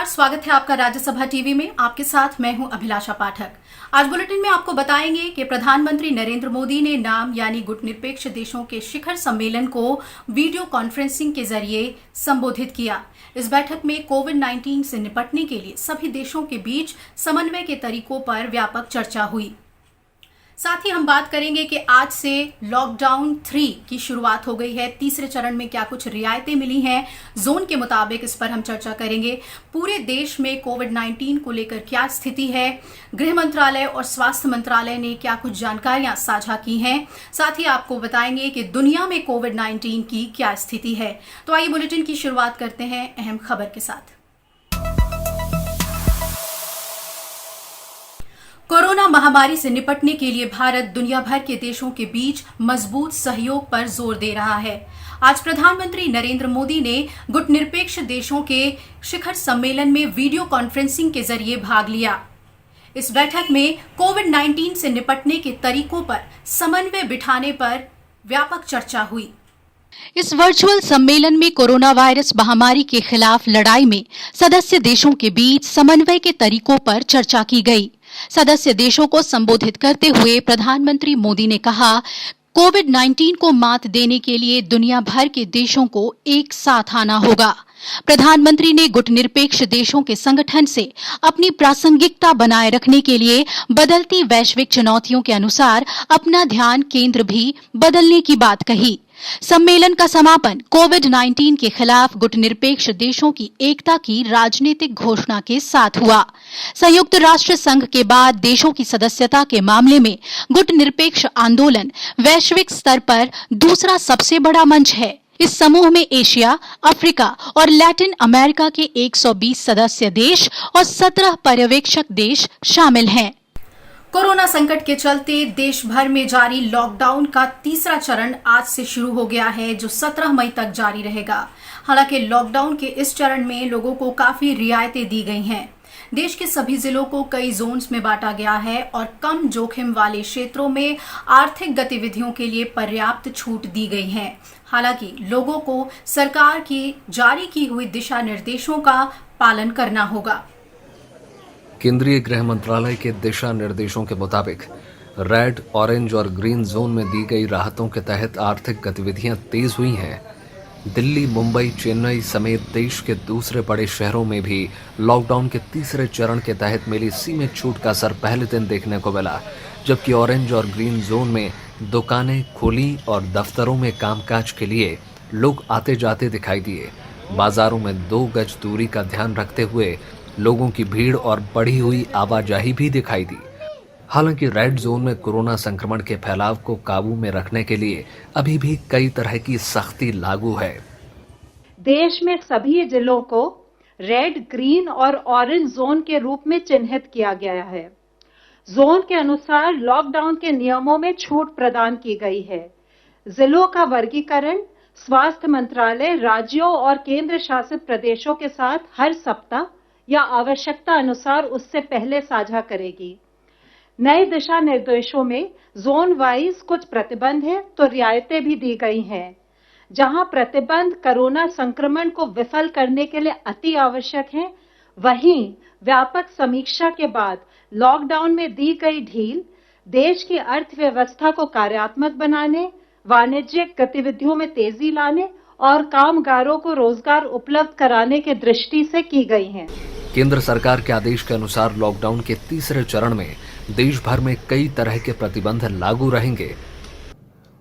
स्वागत है आपका राज्यसभा टीवी में। आपके साथ मैं हूं अभिलाषा पाठक। आज बुलेटिन में आपको बताएंगे कि प्रधानमंत्री नरेंद्र मोदी ने नाम यानी गुटनिरपेक्ष देशों के शिखर सम्मेलन को वीडियो कॉन्फ्रेंसिंग के जरिए संबोधित किया। इस बैठक में कोविड-19 से निपटने के लिए सभी देशों के बीच समन्वय के तरीकों पर व्यापक चर्चा हुई। साथ ही हम बात करेंगे कि आज से लॉकडाउन 3 की शुरुआत हो गई है। तीसरे चरण में क्या कुछ रियायतें मिली हैं जोन के मुताबिक, इस पर हम चर्चा करेंगे। पूरे देश में कोविड-19 को लेकर क्या स्थिति है, गृह मंत्रालय और स्वास्थ्य मंत्रालय ने क्या कुछ जानकारियां साझा की हैं। साथ ही आपको बताएंगे कि दुनिया में कोविड-19 की क्या स्थिति है। तो आइए बुलेटिन की शुरुआत करते हैं अहम खबर के साथ। कोरोना महामारी से निपटने के लिए भारत दुनिया भर के देशों के बीच मजबूत सहयोग पर जोर दे रहा है। आज प्रधानमंत्री नरेंद्र मोदी ने गुटनिरपेक्ष देशों के शिखर सम्मेलन में वीडियो कॉन्फ्रेंसिंग के जरिए भाग लिया। इस बैठक में कोविड-19 से निपटने के तरीकों पर समन्वय बिठाने पर व्यापक चर्चा हुई। इस वर्चुअल सम्मेलन में कोरोना वायरस महामारी के खिलाफ लड़ाई में सदस्य देशों के बीच समन्वय के तरीकों पर चर्चा की गई। सदस्य देशों को संबोधित करते हुए प्रधानमंत्री मोदी ने कहा, कोविड-19 को मात देने के लिए दुनिया भर के देशों को एक साथ आना होगा। प्रधानमंत्री ने गुटनिरपेक्ष देशों के संगठन से अपनी प्रासंगिकता बनाए रखने के लिए बदलती वैश्विक चुनौतियों के अनुसार अपना ध्यान केंद्र भी बदलने की बात कही। सम्मेलन का समापन कोविड-19 के खिलाफ गुटनिरपेक्ष देशों की एकता की राजनीतिक घोषणा के साथ हुआ। संयुक्त राष्ट्र संघ के बाद देशों की सदस्यता के मामले में गुटनिरपेक्ष आंदोलन वैश्विक स्तर पर दूसरा सबसे बड़ा मंच है। इस समूह में एशिया, अफ्रीका और लैटिन अमेरिका के 120 सदस्य देश और 17 पर्यवेक्षक देश शामिल हैं। कोरोना संकट के चलते देश भर में जारी लॉकडाउन का तीसरा चरण आज से शुरू हो गया है, जो 17 मई तक जारी रहेगा। हालांकि लॉकडाउन के इस चरण में लोगों को काफी रियायतें दी गई हैं। देश के सभी जिलों को कई जोन्स में बांटा गया है और कम जोखिम वाले क्षेत्रों में आर्थिक गतिविधियों के लिए पर्याप्त छूट दी गई है। हालांकि लोगों को सरकार की जारी की हुई दिशा निर्देशों का पालन करना होगा। केंद्रीय गृह मंत्रालय के दिशा निर्देशों के मुताबिक रेड, ऑरेंज और ग्रीन जोन में दी गई राहतों के तहत आर्थिक गतिविधियां तेज हुई हैं। दिल्ली, मुंबई, चेन्नई समेत देश के दूसरे बड़े शहरों में भी लॉकडाउन के तीसरे चरण के तहत मिली सीमित छूट का असर पहले दिन देखने को मिला, जबकि ऑरेंज और ग्रीन जोन में दुकानें खुली और दफ्तरों में कामकाज के लिए लोग आते जाते दिखाई दिए। बाजारों में 2 गज दूरी का ध्यान रखते हुए लोगों की भीड़ और बढ़ी हुई आवाजाही भी दिखाई दी। हालांकि रेड जोन में कोरोना संक्रमण के फैलाव को काबू में रखने के लिए अभी भी कई तरह की सख्ती लागू है। देश में सभी जिलों को रेड, ग्रीन और ऑरेंज जोन के रूप में चिन्हित किया गया है। जोन के अनुसार लॉकडाउन के नियमों में छूट प्रदान की गई है। जिलों का वर्गीकरण स्वास्थ्य मंत्रालय राज्यों और केंद्र शासित प्रदेशों के साथ हर सप्ताह या आवश्यकता अनुसार उससे पहले साझा करेगी। नए दिशा निर्देशों में जोन वाइज कुछ प्रतिबंध हैं तो रियायतें भी दी गई हैं। जहां प्रतिबंध कोरोना संक्रमण को विफल करने के लिए अति आवश्यक हैं, वहीं व्यापक समीक्षा के बाद लॉकडाउन में दी गई ढील देश की अर्थव्यवस्था को कार्यात्मक बनाने, वाणिज्यिक गतिविधियों में तेजी लाने और कामगारों को रोजगार उपलब्ध कराने की दृष्टि से की गई हैं। केंद्र सरकार के आदेश के अनुसार लॉकडाउन के तीसरे चरण में देश भर में कई तरह के प्रतिबंध लागू रहेंगे।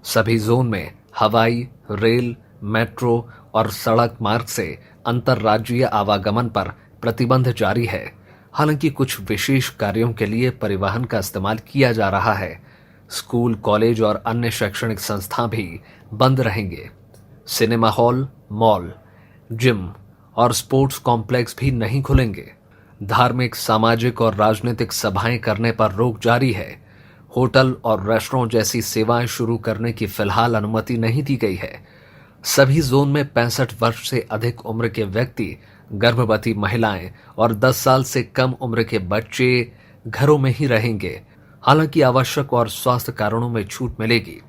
सभी जोन में हवाई, रेल, मेट्रो और सड़क मार्ग से अंतर्राज्यीय आवागमन पर प्रतिबंध जारी है। हालांकि कुछ विशेष कार्यों के लिए परिवहन का इस्तेमाल किया जा रहा है। स्कूल, कॉलेज और अन्य शैक्षणिक संस्थान भी बंद रहेंगे। सिनेमा हॉल, मॉल, जिम और स्पोर्ट्स कॉम्प्लेक्स भी नहीं खुलेंगे। धार्मिक, सामाजिक और राजनीतिक सभाएं करने पर रोक जारी है। होटल और रेस्टोरेंट जैसी सेवाएं शुरू करने की फिलहाल अनुमति नहीं दी गई है। सभी जोन में 65 वर्ष से अधिक उम्र के व्यक्ति, गर्भवती महिलाएं और 10 साल से कम उम्र के बच्चे घरों में ही रहेंगे। हालांकि आवश्यक और स्वास्थ्य कारणों में छूट मिलेगी।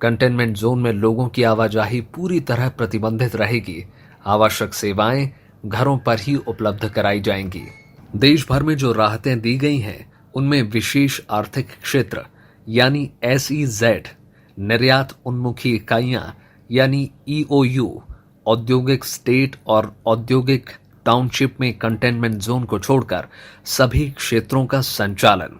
कंटेनमेंट जोन में लोगों की आवाजाही पूरी तरह प्रतिबंधित रहेगी। आवश्यक सेवाएं घरों पर ही उपलब्ध कराई जाएंगी। देश भर में जो राहतें दी गई हैं, उनमें विशेष आर्थिक क्षेत्र यानी SEZ, निर्यात उन्मुखी इकाइयां यानी EOU, औद्योगिक स्टेट और औद्योगिक टाउनशिप में कंटेनमेंट जोन को छोड़कर सभी क्षेत्रों का संचालन।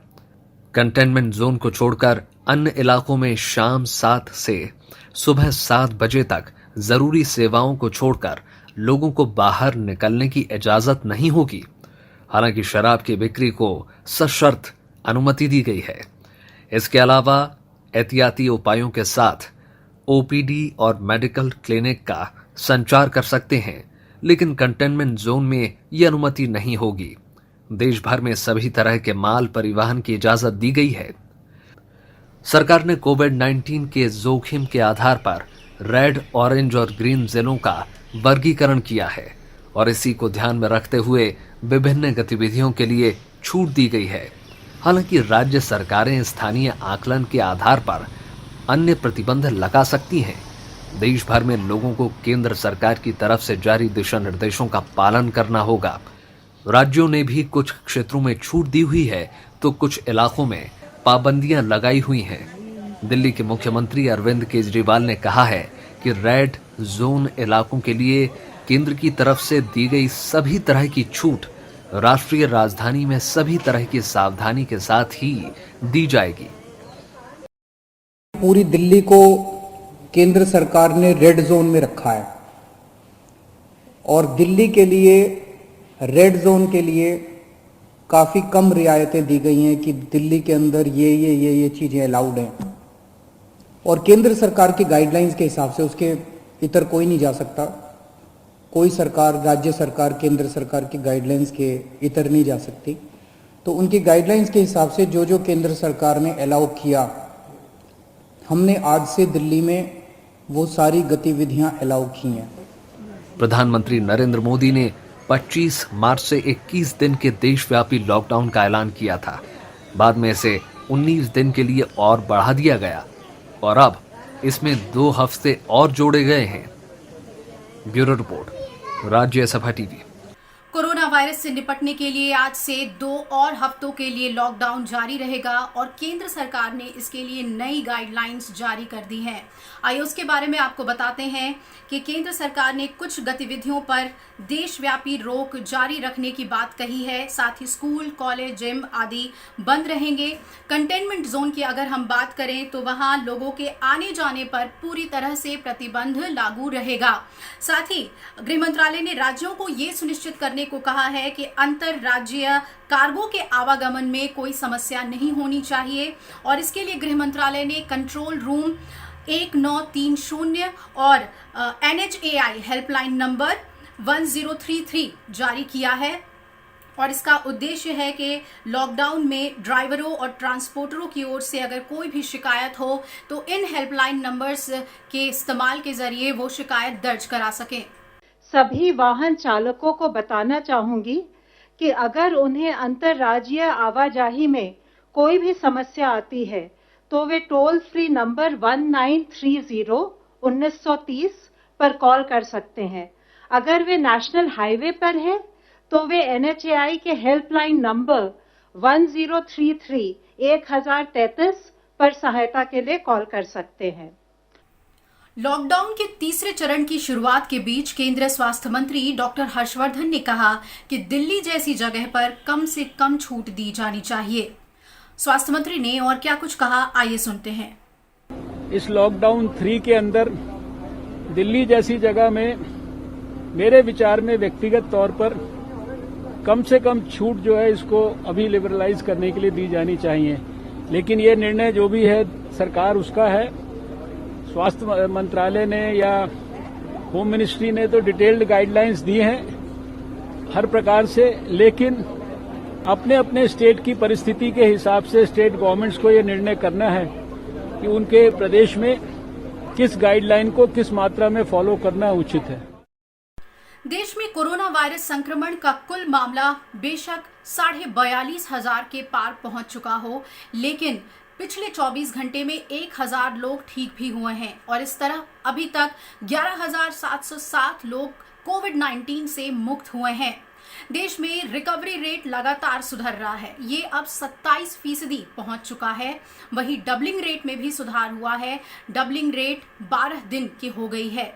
कंटेनमेंट जोन को छोड़कर अन्य इलाकों में शाम 7 से सुबह 7 बजे तक जरूरी सेवाओं को छोड़कर लोगों को बाहर निकलने की इजाजत नहीं होगी। हालांकि शराब की बिक्री को सशर्त अनुमति दी गई है। इसके अलावा एहतियाती उपायों के साथ OPD और मेडिकल क्लिनिक का संचार कर सकते हैं, लेकिन कंटेनमेंट जोन में यह अनुमति नहीं होगी। देश भर में सभी तरह के माल परिवहन की इजाजत दी गई है। सरकार ने कोविड-19 के जोखिम के आधार पर रेड, ऑरेंज और ग्रीन जिलों का वर्गीकरण किया है और इसी को ध्यान में रखते हुए विभिन्न गतिविधियों के लिए छूट दी गई है। हालांकि राज्य सरकारें स्थानीय आकलन के आधार पर अन्य प्रतिबंध लगा सकती हैं। देश भर में लोगों को केंद्र सरकार की तरफ से जारी दिशा निर्देशों का पालन करना होगा। राज्यों ने भी कुछ क्षेत्रों में छूट दी हुई है तो कुछ इलाकों में पाबंदियां लगाई हुई हैं। दिल्ली के मुख्यमंत्री अरविंद केजरीवाल ने कहा है कि रेड जोन इलाकों के लिए केंद्र की तरफ से दी गई सभी तरह की छूट राष्ट्रीय राजधानी में सभी तरह की सावधानी के साथ ही दी जाएगी। पूरी दिल्ली को केंद्र सरकार ने रेड जोन में रखा है और दिल्ली के लिए रेड जोन के लिए काफ़ी कम रियायतें दी गई हैं कि दिल्ली के अंदर ये चीज़ें अलाउड हैं और केंद्र सरकार की गाइडलाइंस के हिसाब से उसके इतर कोई नहीं जा सकता। कोई सरकार, राज्य सरकार, केंद्र सरकार की गाइडलाइंस के इतर नहीं जा सकती। तो उनकी गाइडलाइंस के हिसाब से जो केंद्र सरकार ने अलाउ किया, हमने आज से दिल्ली में वो सारी गतिविधियां अलाउ की हैं। प्रधानमंत्री नरेंद्र मोदी ने 25 मार्च से 21 दिन के देशव्यापी लॉकडाउन का ऐलान किया था। बाद में इसे 19 दिन के लिए और बढ़ा दिया गया और अब इसमें 2 हफ्ते और जोड़े गए हैं। Bureau report, Rajya Sabha TV. Corona virus से निपटने के लिए आज से 2 और हफ्तों के लिए लॉकडाउन जारी रहेगा और केंद्र सरकार ने इसके लिए नई गाइडलाइंस जारी कर दी हैं। आइए उसके बारे में आपको बताते हैं कि केंद्र सरकार ने कुछ गतिविधियों पर देशव्यापी रोक जारी रखने की बात कही है। साथ ही स्कूल, कॉलेज, जिम आदि बंद रहेंगे। कंटेनमेंट जोन की अगर हम बात करें तो वहां लोगों के आने जाने पर पूरी तरह से प्रतिबंध लागू रहेगा। साथ ही गृह मंत्रालय ने राज्यों को ये सुनिश्चित करने को कहा है कि अंतरराज्यीय कार्गो के आवागमन में कोई समस्या नहीं होनी चाहिए और इसके लिए गृह मंत्रालय ने कंट्रोल रूम 1930 और NHAI हेल्पलाइन नंबर 1033 जारी किया है और इसका उद्देश्य है कि लॉकडाउन में ड्राइवरों और ट्रांसपोर्टरों की ओर से अगर कोई भी शिकायत हो तो इन हेल्पलाइन नंबर्स के इस्तेमाल के जरिए वो शिकायत दर्ज करा सकें। सभी वाहन चालकों को बताना चाहूंगी कि अगर उन्हें अंतर्राज्यीय आवाजाही में कोई भी समस्या आती है तो वे टोल फ्री नंबर 1930 पर कॉल कर सकते हैं। अगर वे नेशनल हाईवे पर है तो वे NHAI के हेल्पलाइन नंबर 1033 पर सहायता के लिए कॉल कर सकते हैं। लॉकडाउन के तीसरे चरण की शुरुआत के बीच केंद्रीय स्वास्थ्य मंत्री डॉक्टर हर्षवर्धन ने कहा कि दिल्ली जैसी जगह पर कम से कम छूट दी जानी चाहिए। स्वास्थ्य मंत्री ने और क्या कुछ कहा, आइए सुनते हैं। इस लॉकडाउन 3 के अंदर दिल्ली जैसी जगह में मेरे विचार में व्यक्तिगत तौर पर कम से कम छूट जो है इसको अभी लिबरलाइज करने के लिए दी जानी चाहिए। लेकिन ये निर्णय जो भी है सरकार उसका है। स्वास्थ्य मंत्रालय ने या होम मिनिस्ट्री ने तो डिटेल्ड गाइडलाइंस दी हैं हर प्रकार से, लेकिन अपने अपने स्टेट की परिस्थिति के हिसाब से स्टेट गवर्नमेंट्स को ये निर्णय करना है कि उनके प्रदेश में किस गाइडलाइन को किस मात्रा में फॉलो करना उचित है। देश में कोरोना वायरस संक्रमण का कुल मामला बेशक 42,500 के पार पहुंच चुका हो, लेकिन पिछले 24 घंटे में 1,000 लोग ठीक भी हुए हैं और इस तरह अभी तक 11,707 लोग कोविड-19 से मुक्त हुए हैं। देश में रिकवरी रेट लगातार सुधर रहा है, ये अब 27% पहुंच चुका है। वहीं डबलिंग रेट में भी सुधार हुआ है, डबलिंग रेट 12 दिन की हो गई है।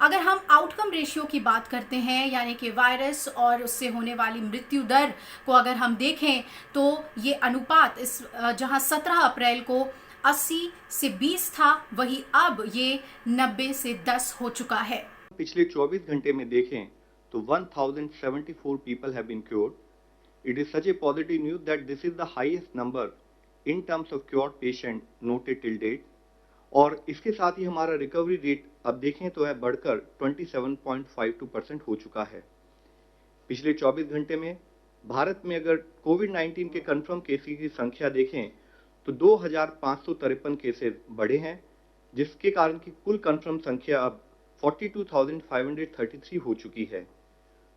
अगर हम आउटकम रेशियो की बात करते हैं, यानी कि वायरस और उससे होने वाली मृत्यु दर को अगर हम देखें तो ये अनुपात इस जहां 17 अप्रैल को 80 से 20 था, वही अब ये 90 से 10 हो चुका है। पिछले 24 घंटे में देखें तो 1074 people have been cured. It is such a positive news that this is the highest number in terms of cured patient noted till date. और इसके साथ ही हमारा रिकवरी रेट अब देखें तो है बढ़कर 27.52% हो चुका है। पिछले 24 घंटे में भारत में अगर कोविड-19 के कंफर्म केसेस की संख्या देखें तो 2553 केसेस बढ़े हैं, जिसके कारण की कुल कंफर्म संख्या अब 42,533 हो चुकी है।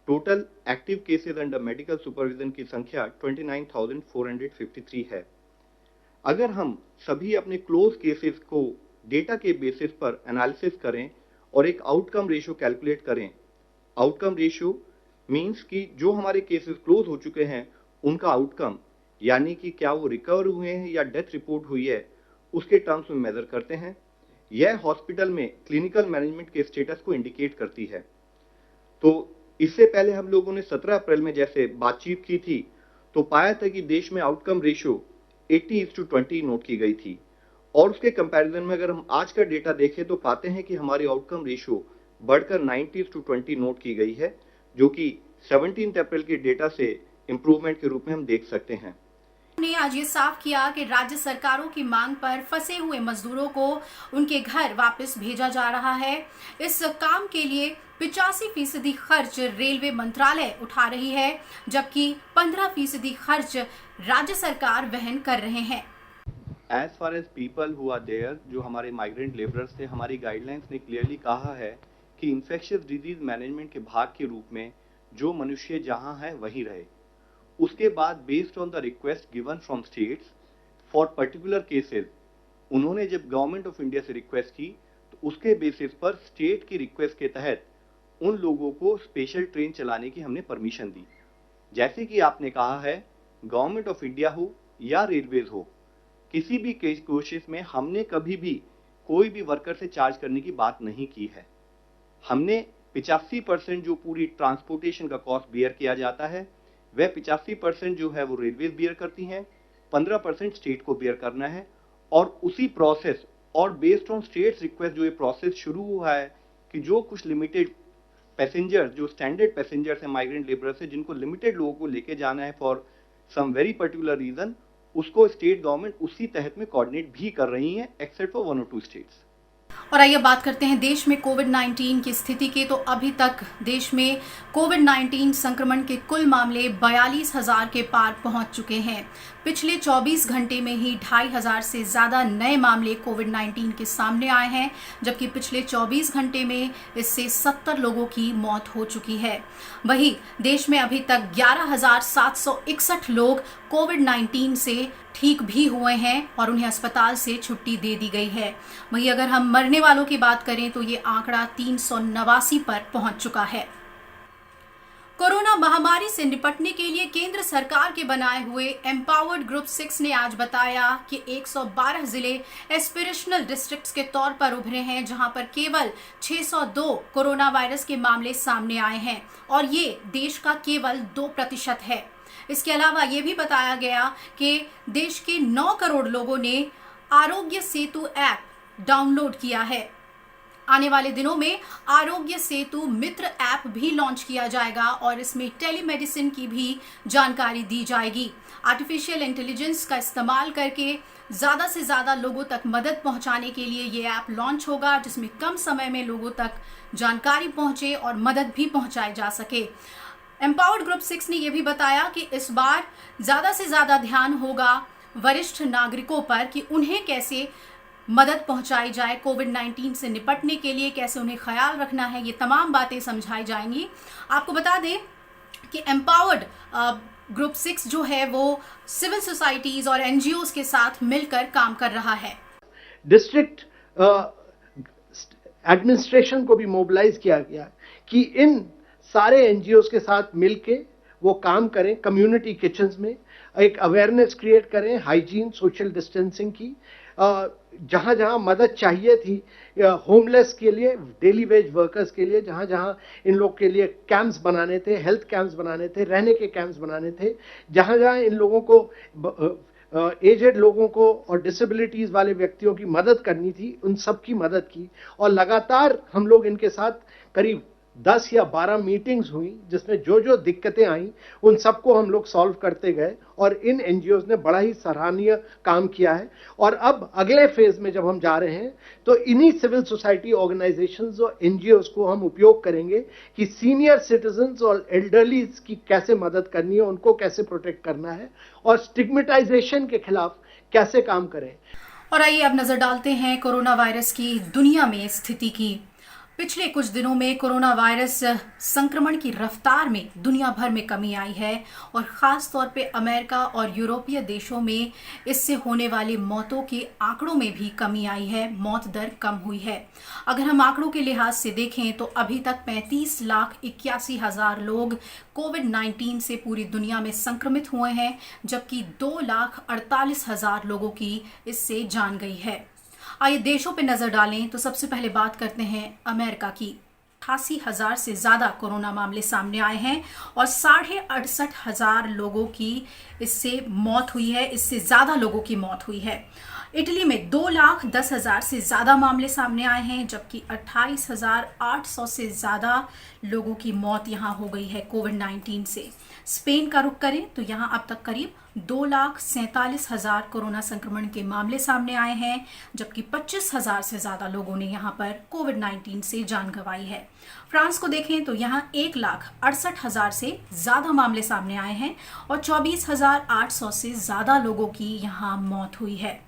Total active cases under medical supervision की संख्या 29,453 है। अगर हम सभी अपने क्लोज केसेस को डेटा के बेसिस पर एनालिसिस करें और एक आउटकम रेशियो कैलकुलेट करें, आउटकम रेशियो मींस कि जो हमारे केसेस क्लोज हो चुके हैं उनका आउटकम, यानी कि क्या वो रिकवर हुए हैं या डेथ रिपोर्ट हुई है, उसके टर्म्स में मेजर करते हैं। यह हॉस्पिटल में क्लिनिकल मैनेजमेंट के स्टेटस को इंडिकेट करती है। तो इससे पहले हम लोगों ने 17 अप्रैल में जैसे बातचीत की थी तो पाया था कि देश में आउटकम रेशियो 80:20 नोट की गई थी, और उसके कंपैरिजन में अगर हम आज का डेटा देखें तो पाते हैं कि हमारी आउटकम रेशियो बढ़कर 90:20 नोट की गई है, जो कि 17 अप्रैल के डेटा से इंप्रूवमेंट के रूप में हम देख सकते हैं। ने आज ये साफ किया कि राज्य सरकारों की मांग पर फंसे हुए मजदूरों को उनके घर वापस भेजा जा रहा है। इस काम के लिए 85% खर्च रेलवे मंत्रालय उठा रही है, जबकि 15% खर्च राज्य सरकार वहन कर रहे हैं। As far as people who are there, जो हमारे माइग्रेंट लेबरर्स थे, हमारी गाइडलाइंस ने क्लियरली कहा है कि इन्फेक्शियस डिजीज मैनेजमेंट के भाग के रूप में जो मनुष्य जहां है वहीं रहे। उसके बाद based on the request given from states for particular cases, उन्होंने जब गवर्नमेंट ऑफ इंडिया से रिक्वेस्ट की तो उसके बेसिस पर स्टेट की रिक्वेस्ट के तहत उन लोगों को स्पेशल ट्रेन चलाने की हमने परमिशन दी। जैसे कि आपने कहा है, गवर्नमेंट ऑफ इंडिया हो या रेलवेज हो, किसी भी कोशिश में हमने कभी भी कोई भी वर्कर से चार्ज करने की बात नहीं की है। हमने 85% जो पूरी ट्रांसपोर्टेशन का कॉस्ट बियर किया जाता है, वह 85% जो है वो रेलवेज बियर करती हैं, 15% स्टेट को बियर करना है। और उसी प्रोसेस और बेस्ड ऑन स्टेट्स रिक्वेस्ट जो ये प्रोसेस शुरू हुआ है कि जो कुछ लिमिटेड पैसेंजर, जो स्टैंडर्ड पैसेंजर्स हैं माइग्रेंट लेबरर्स से, जिनको लिमिटेड लोगों को लेके जाना है for some very particular reason, उसको स्टेट गवर्नमेंट उसी तहत में कोऑर्डिनेट भी कर रही है, एक्सेप्ट फॉर 1 or 2 स्टेट्स। और आइए बात करते हैं देश में कोविड-19 की स्थिति के। तो अभी तक देश में कोविड-19 संक्रमण के कुल मामले 42,000 के पार पहुंच चुके हैं। पिछले 24 घंटे में ही 2,500 से ज़्यादा नए मामले कोविड-19 के सामने आए हैं, जबकि पिछले 24 घंटे में इससे 70 लोगों की मौत हो चुकी है। वहीं देश में अभी तक 11,761 लोग कोविड-19 से ठीक भी हुए हैं और उन्हें अस्पताल से छुट्टी दे दी गई है। वहीं अगर हम मरने वालों की बात करें तो ये आंकड़ा 389 पर पहुंच चुका है। कोरोना महामारी से निपटने के लिए केंद्र सरकार के बनाए हुए एम्पावर्ड ग्रुप 6 ने आज बताया कि 112 जिले एस्पिरेशनल डिस्ट्रिक्ट्स के तौर पर उभरे हैं, जहां पर केवल 602 कोरोना वायरस के मामले सामने आए हैं और ये देश का केवल 2% है। इसके अलावा ये भी बताया गया कि देश के 9 करोड़ लोगों ने आरोग्य सेतु ऐप डाउनलोड किया है। आने वाले दिनों में आरोग्य सेतु मित्र ऐप भी लॉन्च किया जाएगा और इसमें टेलीमेडिसिन की भी जानकारी दी जाएगी। आर्टिफिशियल इंटेलिजेंस का इस्तेमाल करके ज़्यादा से ज़्यादा लोगों तक मदद पहुंचाने के लिए ये ऐप लॉन्च होगा, जिसमें कम समय में लोगों तक जानकारी पहुंचे और मदद भी पहुंचाई जा सके। एम्पावर्ड ग्रुप 6 ने यह भी बताया कि इस बार ज़्यादा से ज़्यादा ध्यान होगा वरिष्ठ नागरिकों पर कि उन्हें कैसे मदद पहुंचाई जाए, कोविड-19 से निपटने के लिए कैसे उन्हें ख्याल रखना है, ये तमाम बातें समझाई जाएंगी। आपको बता दें कि एम्पावर्ड ग्रुप 6 जो है वो सिविल सोसाइटीज और एनजीओज के साथ मिलकर काम कर रहा है। डिस्ट्रिक्ट एडमिनिस्ट्रेशन को भी मोबिलाइज किया गया कि इन सारे एनजीओज के साथ मिलके वो काम करें, कम्युनिटी किचन्स में एक अवेयरनेस क्रिएट करें, हाइजीन, सोशल डिस्टेंसिंग की, जहां जहां मदद चाहिए थी होमलेस के लिए, डेली वेज वर्कर्स के लिए, जहां जहां इन लोग के लिए कैंप्स बनाने थे, हेल्थ कैंप्स बनाने थे, रहने के कैंप्स बनाने थे, जहां जहां इन लोगों को एजेड लोगों को और डिसेबिलिटीज वाले व्यक्तियों की मदद करनी थी, उन सब की मदद की। और लगातार हम लोग इनके साथ करीब 10 या 12 मीटिंग्स हुई, जिसमें जो जो दिक्कतें आई उन सबको हम लोग सॉल्व करते गए और इन एनजीओज ने बड़ा ही सराहनीय काम किया है। और अब अगले फेज में जब हम जा रहे हैं तो इन्हीं सिविल सोसाइटी ऑर्गेनाइजेशंस और एनजीओज को हम उपयोग करेंगे कि सीनियर सिटीजन्स और एल्डरलीज की कैसे मदद करनी है, उनको कैसे प्रोटेक्ट करना है और स्टिग्मेटाइजेशन के खिलाफ कैसे काम करें। और आइए अब नजर डालते हैं कोरोना वायरस की दुनिया में स्थिति की। पिछले कुछ दिनों में कोरोना वायरस संक्रमण की रफ्तार में दुनिया भर में कमी आई है और खास तौर पे अमेरिका और यूरोपीय देशों में इससे होने वाली मौतों के आंकड़ों में भी कमी आई है, मौत दर कम हुई है। अगर हम आंकड़ों के लिहाज से देखें तो अभी तक 35,81,000 लोग कोविड-19 से पूरी दुनिया में संक्रमित हुए हैं, जबकि 2,48,000 लोगों की इससे जान गई है। आइए देशों पे नजर डालें तो सबसे पहले बात करते हैं अमेरिका की। 88,000 से ज्यादा कोरोना मामले सामने आए हैं और 68,500 लोगों की इससे मौत हुई है, इससे ज्यादा लोगों की मौत हुई है। इटली में 2,10,000 से ज्यादा मामले सामने आए हैं, जबकि 28,800 से ज्यादा लोगों की मौत यहां हो गई है कोविड-19 से। स्पेन का रुख करें तो यहां अब तक करीब 2,47,000 कोरोना संक्रमण के मामले सामने आए हैं, जबकि 25,000 से ज्यादा लोगों ने यहां पर कोविड-19 से जान गंवाई है। फ्रांस को देखें तो यहां 1,68,000 से ज्यादा मामले सामने आए हैं और 24,800 से ज्यादा लोगों की यहां मौत हुई है।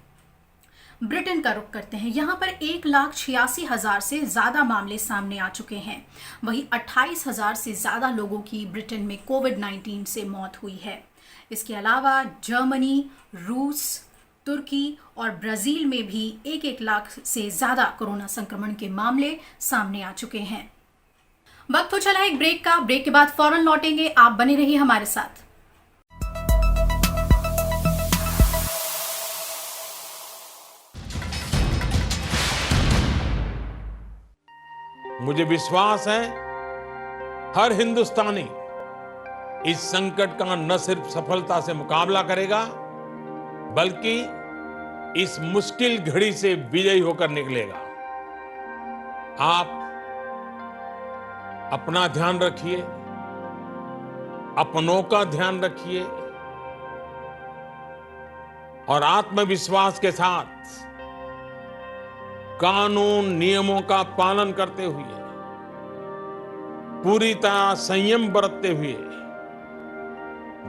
ब्रिटेन का रुख करते हैं, यहां पर 1,86,000 से ज्यादा मामले सामने आ चुके हैं। वहीं 28,000 से ज्यादा लोगों की ब्रिटेन में कोविड-19 से मौत हुई है। इसके अलावा जर्मनी, रूस, तुर्की और ब्राजील में भी 1-1 लाख से ज्यादा कोरोना संक्रमण के मामले सामने आ चुके हैं। वक्त हो चला एक ब्रेक का, ब्रेक के बाद फौरन लौटेंगे, आप बने रहिए हमारे साथ। मुझे विश्वास है हर हिंदुस्तानी इस संकट का न सिर्फ सफलता से मुकाबला करेगा, बल्कि इस मुश्किल घड़ी से विजयी होकर निकलेगा। आप अपना ध्यान रखिए, अपनों का ध्यान रखिए और आत्मविश्वास के साथ कानून नियमों का पालन करते हुए, पूरी तरह संयम बरतते हुए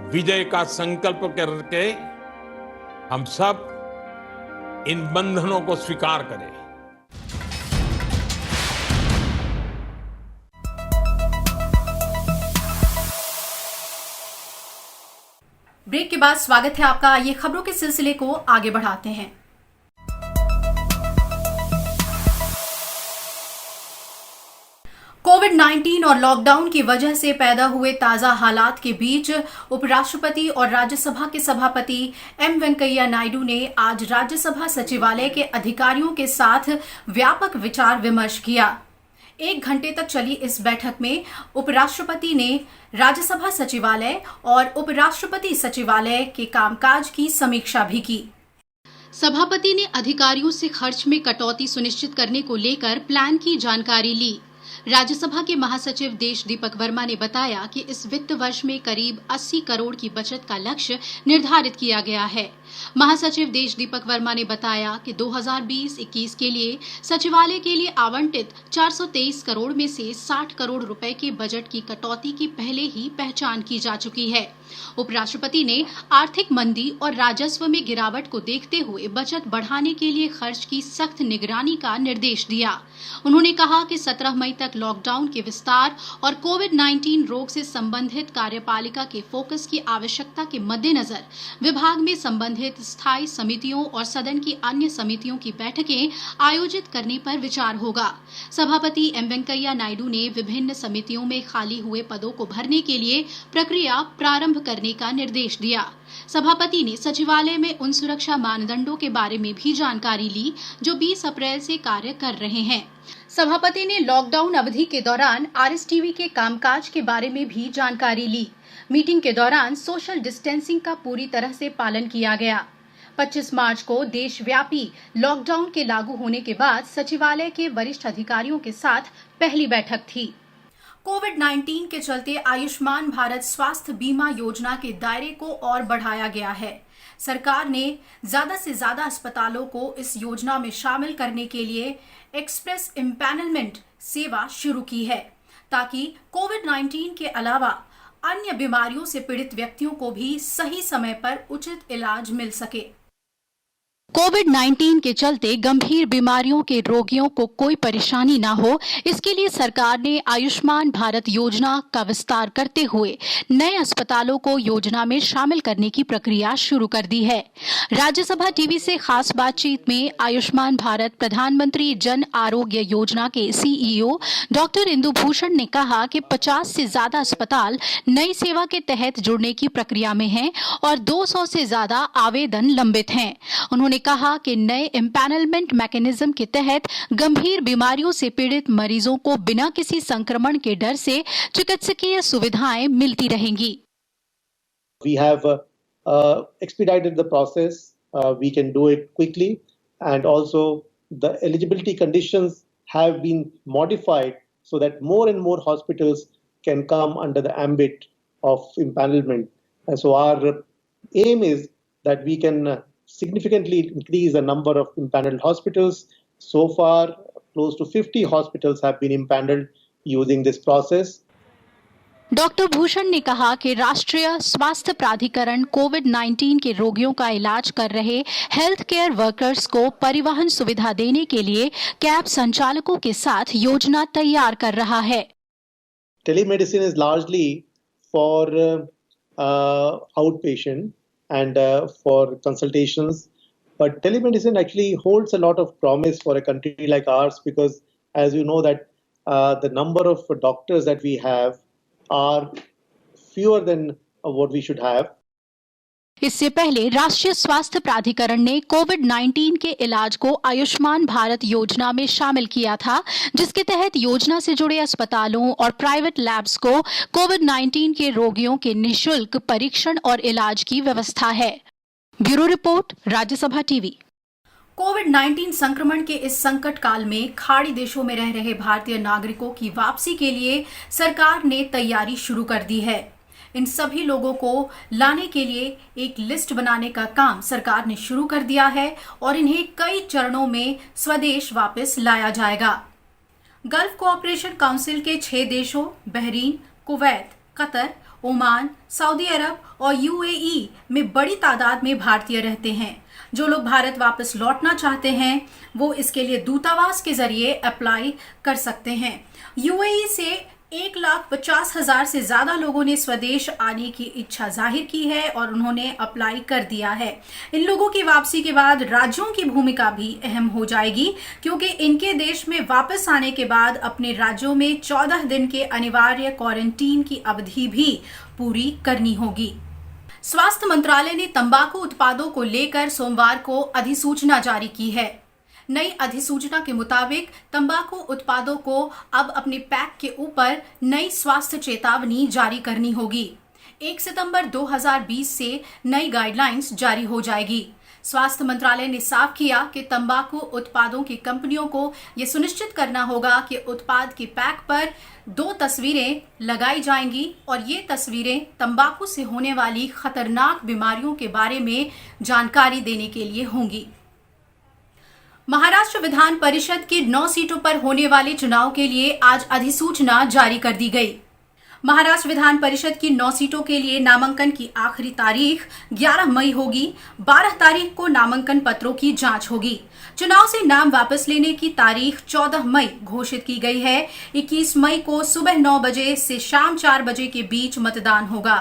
विजय का संकल्प करके हम सब इन बंधनों को स्वीकार करें। ब्रेक के बाद स्वागत है आपका। ये खबरों के सिलसिले को आगे बढ़ाते हैं। कोविड-19 और लॉकडाउन की वजह से पैदा हुए ताजा हालात के बीच उपराष्ट्रपति और राज्यसभा के सभापति एम वेंकैया नायडू ने आज राज्यसभा सचिवालय के अधिकारियों के साथ व्यापक विचार विमर्श किया। 1 घंटे तक चली इस बैठक में उपराष्ट्रपति ने राज्यसभा सचिवालय और उपराष्ट्रपति सचिवालय के कामकाज की समीक्षा भी की। सभापति ने अधिकारियों से खर्च में कटौती सुनिश्चित करने को लेकर प्लान की जानकारी ली। राज्यसभा के महासचिव देश दीपक वर्मा ने बताया कि इस वित्त वर्ष में करीब 80 करोड़ की बचत का लक्ष्य निर्धारित किया गया है। महासचिव देश दीपक वर्मा ने बताया कि 2020-21 के लिए सचिवालय के लिए आवंटित 423 करोड़ में से 60 करोड़ रुपए के बजट की कटौती की पहले ही पहचान की जा चुकी है। उपराष्ट्रपति ने आर्थिक मंदी और राजस्व में गिरावट को देखते हुए बचत बढ़ाने के लिए खर्च की सख्त निगरानी का निर्देश दिया। उन्होंने कहा कि 17 मई तक लॉकडाउन के विस्तार और कोविड-19 रोग से संबंधित कार्यपालिका के फोकस की आवश्यकता के मद्देनजर विभाग में संबंधित संबंधित स्थायी समितियों और सदन की अन्य समितियों की बैठकें आयोजित करने पर विचार होगा। सभापति एम वेंकैया नायडू ने विभिन्न समितियों में खाली हुए पदों को भरने के लिए प्रक्रिया प्रारंभ करने का निर्देश दिया। सभापति ने सचिवालय में उन सुरक्षा मानदंडों के बारे में भी जानकारी ली जो 20 अप्रैल से कार्य कर रहे हैं। सभापति ने लॉकडाउन अवधि के दौरान आरएसटीवी के कामकाज के बारे में भी जानकारी ली। मीटिंग के दौरान सोशल डिस्टेंसिंग का पूरी तरह से पालन किया गया। 25 मार्च को देशव्यापी लॉकडाउन के लागू होने के बाद सचिवालय के वरिष्ठ अधिकारियों के साथ पहली बैठक थी। कोविड-19 के चलते आयुष्मान भारत स्वास्थ्य बीमा योजना के दायरे को और बढ़ाया गया है। सरकार ने ज्यादा से ज्यादा अस्पतालों को इस योजना में शामिल करने के लिए एक्सप्रेस इम्पैनलमेंट सेवा शुरू की है, ताकि कोविड-19 के अलावा अन्य बीमारियों से पीड़ित व्यक्तियों को भी सही समय पर उचित इलाज मिल सके। कोविड-19 के चलते गंभीर बीमारियों के रोगियों को कोई परेशानी न हो, इसके लिए सरकार ने आयुष्मान भारत योजना का विस्तार करते हुए नए अस्पतालों को योजना में शामिल करने की प्रक्रिया शुरू कर दी है। राज्यसभा टीवी से खास बातचीत में आयुष्मान भारत प्रधानमंत्री जन आरोग्य योजना के सीईओ डॉक्टर इंदु भूषण ने कहा कि 50 से ज्यादा अस्पताल नई सेवा के तहत जुड़ने की प्रक्रिया में हैं और 200 से ज्यादा आवेदन लंबित हैं। उन्होंने कहा कि नए एम्पैनलमेंट मैकेनिज्म के तहत गंभीर बीमारियों से पीड़ित मरीजों को बिना किसी संक्रमण के डर से चिकित्सकीय सुविधाएं मिलती रहेंगी। We have expedited the process. We can do it quickly, and also the eligibility conditions have been modified so that more and more hospitals can come under the ambit of empanelment. And so our aim is that we can significantly increase the number of empaneled hospitals. So far, close to 50 hospitals have been empaneled using this process. Doctor Bhushan ने कहा कि राष्ट्रीय स्वास्थ्य प्राधिकरण कोविड-19 के रोगियों का इलाज कर रहे हेल्थ केयर वर्कर्स को परिवहन सुविधा देने के लिए कैब संचालकों के साथ योजना तैयार कर रहा है। Telemedicine is largely for outpatient and for consultations, but telemedicine actually holds a lot of promise for a country like ours, because as you know that the number of doctors that we have are fewer than what we should have. इससे पहले राष्ट्रीय स्वास्थ्य प्राधिकरण ने कोविड-19 के इलाज को आयुष्मान भारत योजना में शामिल किया था, जिसके तहत योजना से जुड़े अस्पतालों और प्राइवेट लैब्स को कोविड-19 के रोगियों के निःशुल्क परीक्षण और इलाज की व्यवस्था है। Bureau report, Rajya Sabha TV. कोविड-19 संक्रमण के इस संकट काल में खाड़ी देशों में रह रहे भारतीय नागरिकों की वापसी के लिए सरकार ने तैयारी शुरू कर दी है। इन सभी लोगों को लाने के लिए एक लिस्ट बनाने का काम सरकार ने शुरू कर दिया है और इन्हें कई चरणों में स्वदेश वापस लाया जाएगा। गल्फ कोऑपरेशन काउंसिल के 6 देशों Bahrain, Kuwait, Qatar, Oman, Saudi Arab और यूएई में बड़ी तादाद में भारतीय रहते हैं। जो लोग भारत वापस लौटना चाहते हैं वो इसके लिए दूतावास के जरिए अप्लाई कर सकते हैं। यूएई से 1,50,000 से ज्यादा लोगों ने स्वदेश आने की इच्छा जाहिर की है और उन्होंने अप्लाई कर दिया है। इन लोगों की वापसी के बाद राज्यों की भूमिका भी अहम हो जाएगी, क्योंकि इनके देश में वापस आने के बाद अपने राज्यों में 14 दिन के अनिवार्य क्वारंटीन की अवधि भी पूरी करनी होगी। स्वास्थ्य मंत्रालय ने तंबाकू उत्पादों को लेकर सोमवार को अधिसूचना जारी की है। नई अधिसूचना के मुताबिक तंबाकू उत्पादों को अब अपने पैक के ऊपर नई स्वास्थ्य चेतावनी जारी करनी होगी। 1 सितंबर 2020 से नई गाइडलाइंस जारी हो जाएगी। स्वास्थ्य मंत्रालय ने साफ किया कि तंबाकू उत्पादों की कंपनियों को यह सुनिश्चित करना होगा कि उत्पाद के पैक पर 2 तस्वीरें लगाई जाएंगी और ये तस्वीरें तंबाकू से होने वाली खतरनाक बीमारियों के बारे में जानकारी देने के लिए होंगी। महाराष्ट्र विधान परिषद की 9 सीटों पर होने वाले चुनाव के लिए आज अधिसूचना जारी कर दी गई। महाराष्ट्र विधान परिषद की 9 सीटों के लिए नामांकन की आखिरी तारीख 11 मई होगी। 12 तारीख को नामांकन पत्रों की जांच होगी। चुनाव से नाम वापस लेने की तारीख 14 मई घोषित की गई है। 21 मई को सुबह 9 बजे से शाम 4 बजे के बीच मतदान होगा।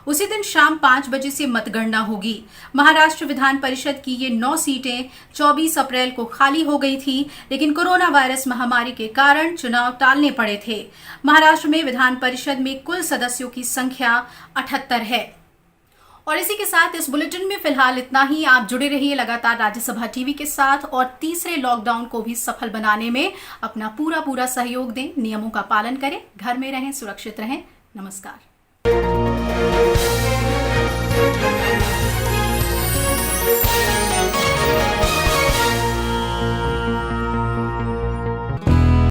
उसी दिन शाम 5 बजे से मतगणना होगी। महाराष्ट्र विधान परिषद की ये 9 सीटें 24 अप्रैल को खाली हो गई थी, लेकिन कोरोना वायरस महामारी के कारण चुनाव टालने पड़े थे। महाराष्ट्र में विधान परिषद में कुल सदस्यों की संख्या 78 है। और इसी के साथ इस बुलेटिन में फिलहाल इतना ही। आप जुड़े रहिए लगातार राज्यसभा टीवी के साथ और तीसरे लॉकडाउन को भी सफल बनाने में अपना पूरा सहयोग दें। नियमों का पालन करें, घर में रहें, सुरक्षित रहें। नमस्कार।